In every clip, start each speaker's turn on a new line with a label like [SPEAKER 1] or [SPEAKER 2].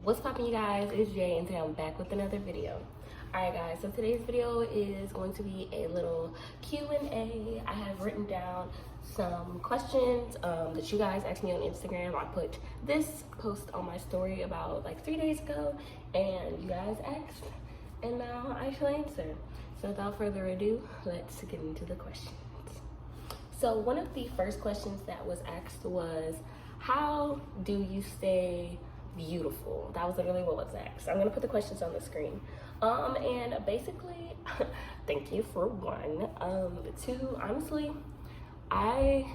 [SPEAKER 1] What's poppin', you guys? It's Jay, and today I'm back with another video. Alright guys, so today's video is going to be a little Q&A. I have written down some questions that you guys asked me on Instagram. I put this post on my story about like 3 days ago, and you guys asked, and now I shall answer. So without further ado, let's get into the questions. So one of the first questions that was asked was, how do you stay beautiful? That was literally what was asked. I'm gonna put the questions on the screen. And basically, thank you for one. Two, honestly, I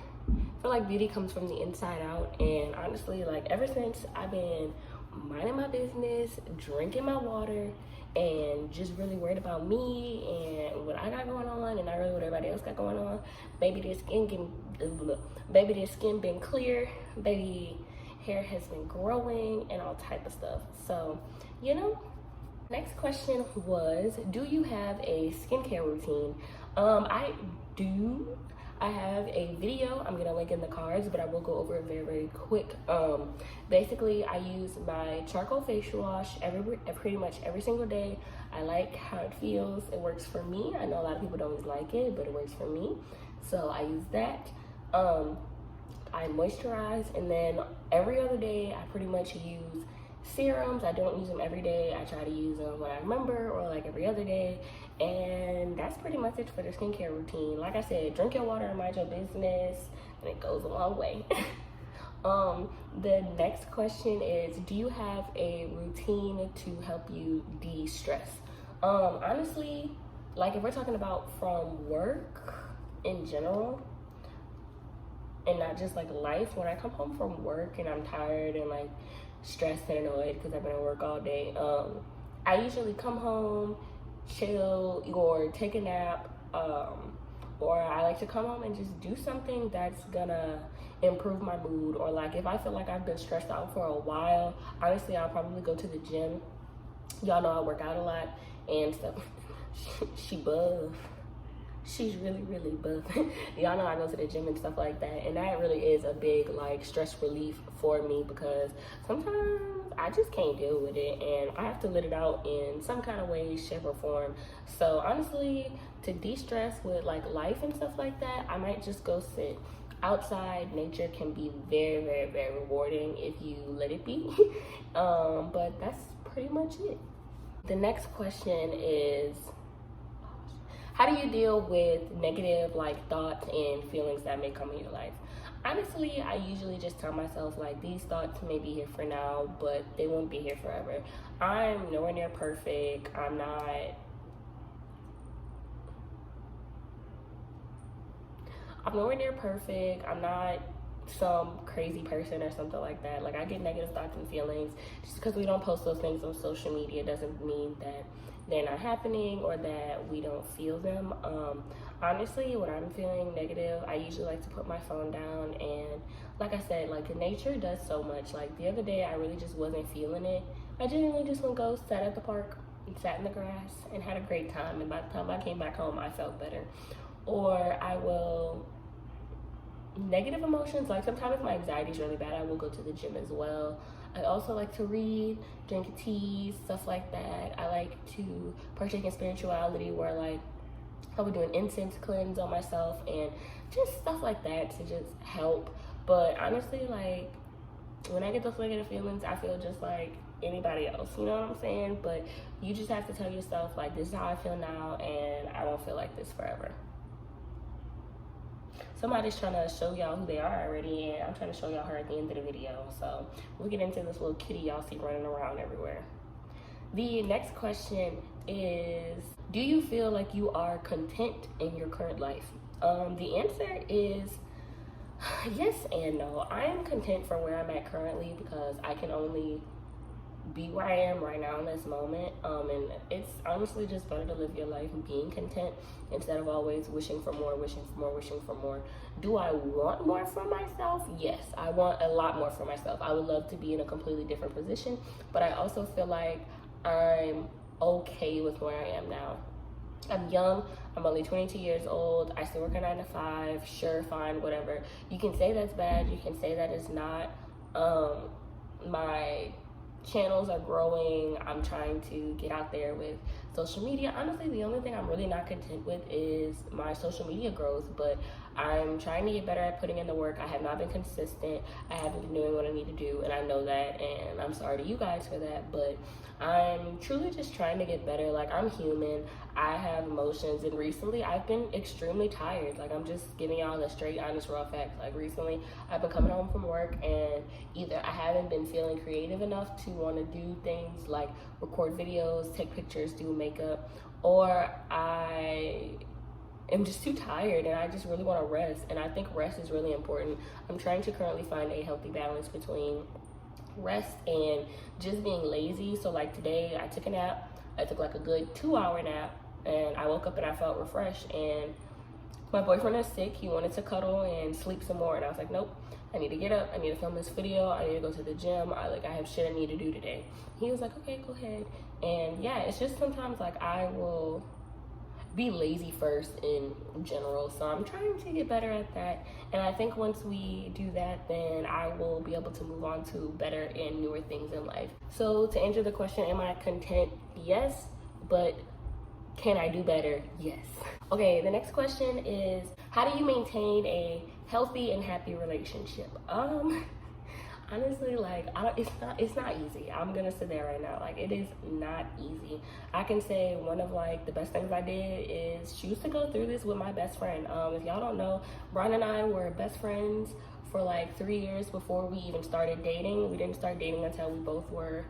[SPEAKER 1] feel like beauty comes from the inside out, and honestly, like ever since I've been minding my business, drinking my water, and just really worried about me and what I got going on, and not really what everybody else got going on. Baby, their skin been clear. Baby, hair has been growing and all type of stuff. So, you know. Next question was, do you have a skincare routine? I do. I have a video I'm gonna link in the cards, but I will go over it very quick. Basically, I use my charcoal facial wash pretty much every single day. I like how it feels. It works for me. I know a lot of people don't always like it, but it works for me. So I use that. I moisturize, and then every other day I pretty much use serums. I don't use them every day. I try to use them when I remember, or like every other day. And that's pretty much it for the skincare routine. Like I said, drink your water and mind your business, and it goes a long way. The next question is, do you have a routine to help you de-stress? Honestly, like if we're talking about from work in general, and not just like life, when I come home from work and I'm tired and like stressed and annoyed because I've been at work all day, I usually come home, chill, or take a nap, or I like to come home and just do something that's gonna improve my mood. Or like if I feel like I've been stressed out for a while, honestly, I'll probably go to the gym. Y'all know I work out a lot and stuff. She buff. She's really buff. Y'all know I go to the gym and stuff like that, and that really is a big like stress relief for me, because sometimes I just can't deal with it and I have to let it out in some kind of way, shape, or form. So honestly, to de-stress with like life and stuff like that, I might just go sit outside. Nature can be very rewarding if you let it be. But that's pretty much it. The next question is, how do you deal with negative like thoughts and feelings that may come in your life? Honestly, I usually just tell myself like, these thoughts may be here for now, but they won't be here forever. I'm nowhere near perfect. I'm nowhere near perfect. I'm not some crazy person or something like that. Like, I get negative thoughts and feelings. Just because we don't post those things on social media doesn't mean that they're not happening or that we don't feel them. Honestly, when I'm feeling negative, I usually like to put my phone down, and like I said, like nature does so much. Like the other day, I really just wasn't feeling it. I genuinely just went go sat at the park and sat in the grass and had a great time, and by the time I came back home, I felt better. Or I will negative emotions, like sometimes if my anxiety is really bad, I will go to the gym as well. I also like to read, drink tea, stuff like that. I like to partake in spirituality, where like I would do an incense cleanse on myself and just stuff like that to just help. But honestly, like when I get those negative feelings, I feel just like anybody else, you know what I'm saying? But you just have to tell yourself like, this is how I feel now, and I won't feel like this forever. Somebody's trying to show y'all who they are already, and I'm trying to show y'all her at the end of the video. So we'll get into this little kitty y'all see running around everywhere. The next question is, do you feel like you are content in your current life? The answer is yes and no. I am content for where I'm at currently, because I can only be where I am right now in this moment, and it's honestly just better to live your life being content instead of always wishing for more. Do I want more for myself? Yes, I want a lot more for myself. I would love to be in a completely different position, but I also feel like I'm okay with where I am now. I'm young, I'm only 22 years old, I still work a 9 to 5, sure, fine, whatever. You can say that's bad, you can say that it's not. My channels are growing. I'm trying to get out there with social media. Honestly, the only thing I'm really not content with is my social media growth, but I'm trying to get better at putting in the work. I have not been consistent. I haven't been doing what I need to do, and I know that, and I'm sorry to you guys for that, but I'm truly just trying to get better. Like, I'm human. I have emotions, and recently I've been extremely tired. Like, I'm just giving y'all the straight, honest, raw facts. Like, recently I've been coming home from work, and either I haven't been feeling creative enough to want to do things like record videos, take pictures, do makeup, or I am just too tired and I just really want to rest. And I think rest is really important. I'm trying to currently find a healthy balance between rest and just being lazy. So like today I took a nap. I took like a good 2-hour nap, and I woke up and I felt refreshed. And my boyfriend is sick. He wanted to cuddle and sleep some more, and I was like, nope, I need to get up. I need to film this video. I need to go to the gym. I have shit I need to do today. He was like, okay, go ahead. And yeah, it's just sometimes like I will be lazy first in general. So I'm trying to get better at that. And I think once we do that, then I will be able to move on to better and newer things in life. So to answer the question, am I content? Yes, but can I do better? Yes. Okay, the next question is, how do you maintain a healthy and happy relationship? Honestly, like, it's not easy. I'm gonna say that right now. Like, it is not easy. I can say one of like the best things I did is choose to go through this with my best friend. If y'all don't know, Brian and I were best friends for like 3 years before we even started dating. We didn't start dating until we both were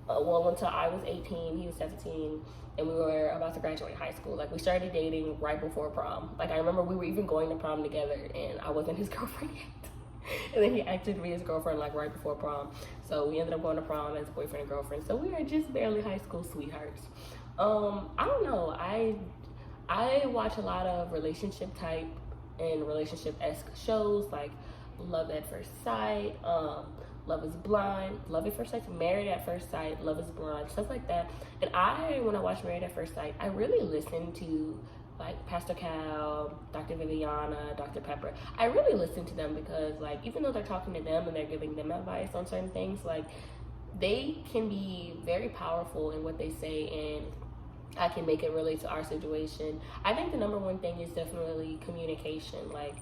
[SPEAKER 1] until I was 18, he was 17, and we were about to graduate high school. Like, we started dating right before prom. Like, I remember we were even going to prom together, and I wasn't his girlfriend yet. And then he asked to be his girlfriend like right before prom. So we ended up going to prom as boyfriend and girlfriend. So we were just barely high school sweethearts. I don't know. I watch a lot of relationship type and relationship-esque shows like Love at First Sight, Love is Blind, Love at First Sight, Married at First Sight, Love is Blind, stuff like that. And when I watch Married at First Sight, I really listen to like Pastor Cal, Dr. Viviana, Dr. Pepper. I really listen to them because, like, even though they're talking to them and they're giving them advice on certain things, like, they can be very powerful in what they say, and I can make it relate to our situation. I think the number one thing is definitely communication. Like,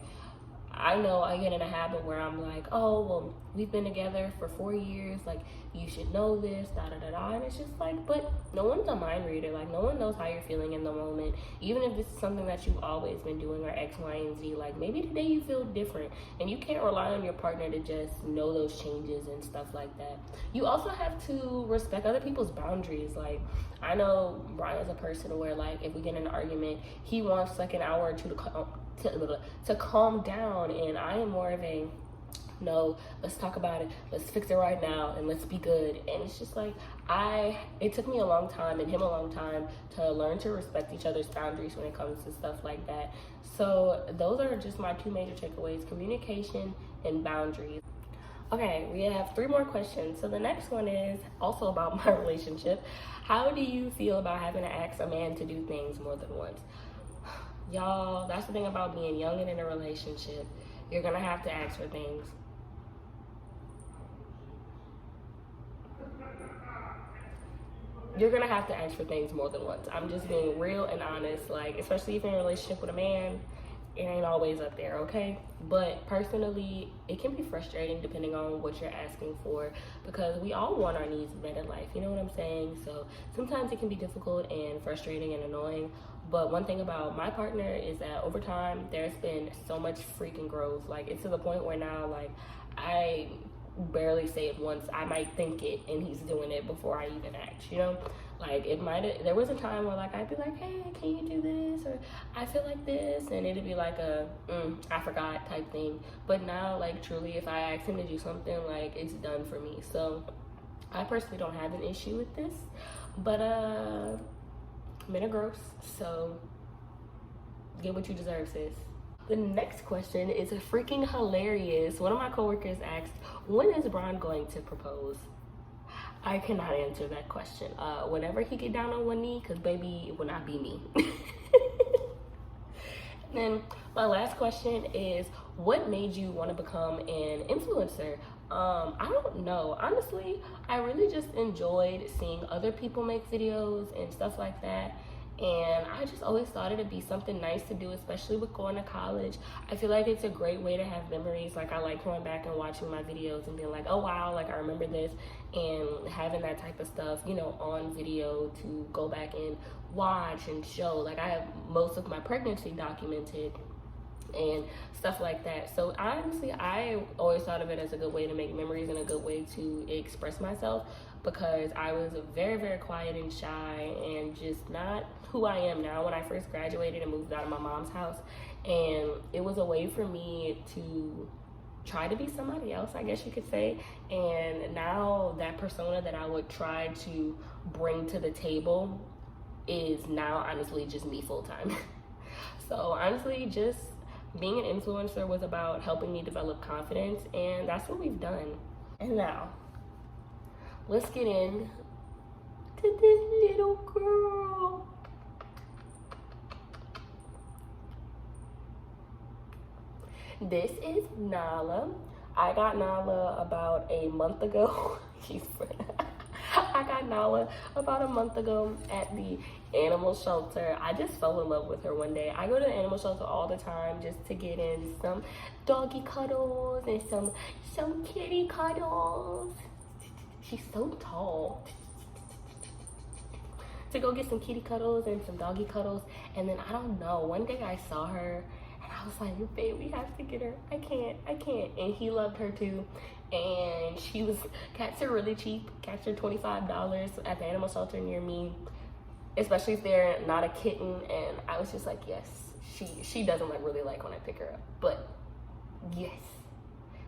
[SPEAKER 1] I know I get in a habit where I'm like, oh, well, we've been together for 4 years, like, you should know this, da-da-da-da, and it's just like, but no one's a mind reader. Like, no one knows how you're feeling in the moment, even if this is something that you've always been doing, or X, Y, and Z. Like, maybe today you feel different, and you can't rely on your partner to just know those changes and stuff like that. You also have to respect other people's boundaries. Like, I know Brian's a person where, like, if we get in an argument, he wants like an hour or two to calm down, and I am more of a, no, let's talk about it, let's fix it right now, and let's be good. And it's just like, it took me a long time and him a long time to learn to respect each other's boundaries when it comes to stuff like that. So those are just my two major takeaways: communication and boundaries. Okay, we have 3 more questions. So the next one is also about my relationship. How do you feel about having to ask a man to do things more than once? Y'all, that's the thing about being young and in a relationship. You're gonna have to ask for things. You're gonna have to ask for things more than once. I'm just being real and honest. Like, especially if you're in a relationship with a man, it ain't always up there, okay? But personally, it can be frustrating depending on what you're asking for, because we all want our needs met in life, you know what I'm saying? So sometimes it can be difficult and frustrating and annoying. But one thing about my partner is that over time, there's been so much freaking growth. Like, it's to the point where now, like, I barely say it once. I might think it, and he's doing it before I even act, you know? Like, there was a time where, like, I'd be like, hey, can you do this? Or I feel like this. And it'd be like I forgot type thing. But now, like, truly, if I ask him to do something, like, it's done for me. So I personally don't have an issue with this. But, men are gross, so get what you deserve, sis. The next question is freaking hilarious. One of my coworkers asked, when is Brian going to propose? I cannot answer that question. Whenever he get down on one knee, because baby, it will not be me. And then my last question is, what made you want to become an influencer? I don't know. Honestly, I really just enjoyed seeing other people make videos and stuff like that. And I just always thought it'd be something nice to do, especially with going to college. I feel like it's a great way to have memories. Like, I like going back and watching my videos and being like, oh wow, like I remember this, and having that type of stuff, you know, on video to go back and watch and show. Like, I have most of my pregnancy documented and stuff like that. So honestly, I always thought of it as a good way to make memories and a good way to express myself, because I was very, very quiet and shy and just not who I am now. When I first graduated and moved out of my mom's house, and it was a way for me to try to be somebody else, I guess you could say. And now that persona that I would try to bring to the table is now honestly just me full time. So honestly, just being an influencer was about helping me develop confidence, and that's what we've done. And now, let's get in to this little girl. This is Nala. I got Nala about a month ago. I got Nala about a month ago at the animal shelter. I just fell in love with her one day. I go to the animal shelter all the time just to get in some doggy cuddles and some kitty cuddles. She's so tall. To go get some kitty cuddles and some doggy cuddles. And then I don't know, one day I saw her and I was like, babe, we have to get her. I can't. And he loved her too. And cats are really cheap. Cats are $25 at the animal shelter near me, especially if they're not a kitten. And I was just like, yes, she doesn't really like when I pick her up, but yes,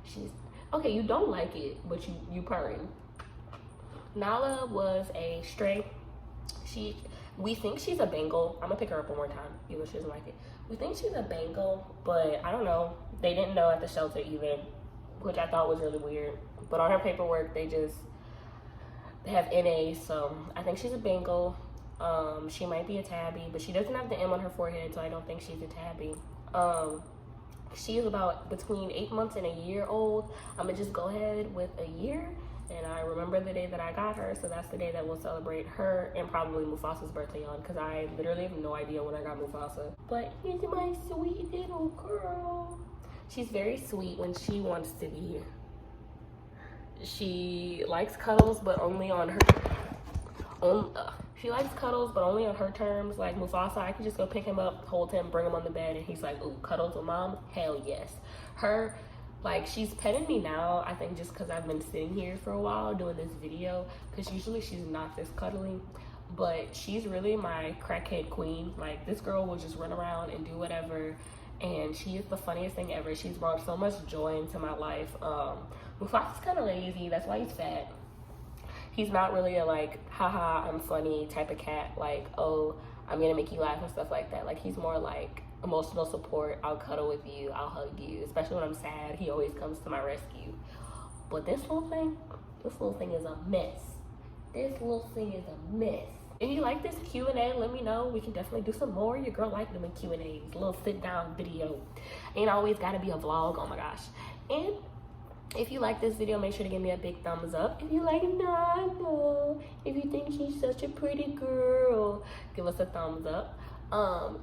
[SPEAKER 1] she's okay. You don't like it, but you purring. Nala was a stray. We think she's a Bengal. I'm gonna pick her up one more time, even though she doesn't like it. We think she's a Bengal, but I don't know. They didn't know at the shelter either, which I thought was really weird. But on her paperwork, they have NA, so I think she's a Bengal. She might be a tabby, but she doesn't have the M on her forehead, so I don't think she's a tabby. She is about between 8 months and a year old. I'm gonna just go ahead with a year, and I remember the day that I got her, so that's the day that we'll celebrate her and probably Mufasa's birthday on, because I literally have no idea when I got Mufasa. But here's my sweet little girl. She's very sweet when she wants to be. She likes cuddles, but only on her she likes cuddles, but only on her terms. Like Mufasa, I can just go pick him up, hold him, bring him on the bed, and he's like, ooh, cuddles with mom? Hell yes. Her, like, she's petting me now, I think just because I've been sitting here for a while doing this video, because usually she's not this cuddly, but she's really my crackhead queen. Like, this girl will just run around and do whatever, and she is the funniest thing ever. She's brought so much joy into my life. Mufasa's kind of lazy, that's why he's fat. He's not really a like, haha, I'm funny type of cat, like, oh, I'm gonna make you laugh and stuff like that. Like, he's more like emotional support. I'll cuddle with you, I'll hug you, especially when I'm sad. He always comes to my rescue. But this little thing is a mess. This little thing is a mess. If you like this Q&A, let me know. We can definitely do some more. Your girl like them in Q&As, a little sit down video. Ain't always gotta be a vlog, oh my gosh. And if you like this video, make sure to give me a big thumbs up. If you like Nala, if you think she's such a pretty girl, give us a thumbs up.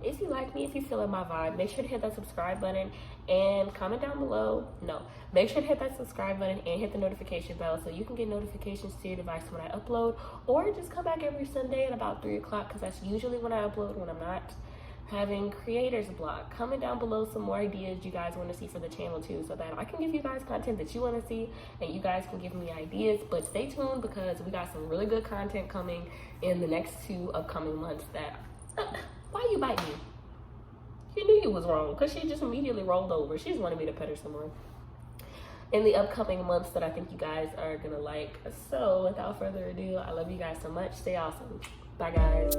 [SPEAKER 1] If you like me, if you feel like my vibe, make sure to hit that subscribe button and comment down below. No, make sure to hit that subscribe button and hit the notification bell so you can get notifications to your device when I upload, or just come back every Sunday at about 3 o'clock, because that's usually when I upload when I'm not having creator's block. Comment down below some more ideas you guys want to see for the channel too, so that I can give you guys content that you want to see and you guys can give me ideas. But stay tuned, because we got some really good content coming in the next 2 upcoming months. That why you bite me? You knew you was wrong, because she just immediately rolled over. She just wanted me to pet her some more. In the upcoming months that I think you guys are gonna like. So without further ado, I love you guys so much. Stay awesome. Bye guys.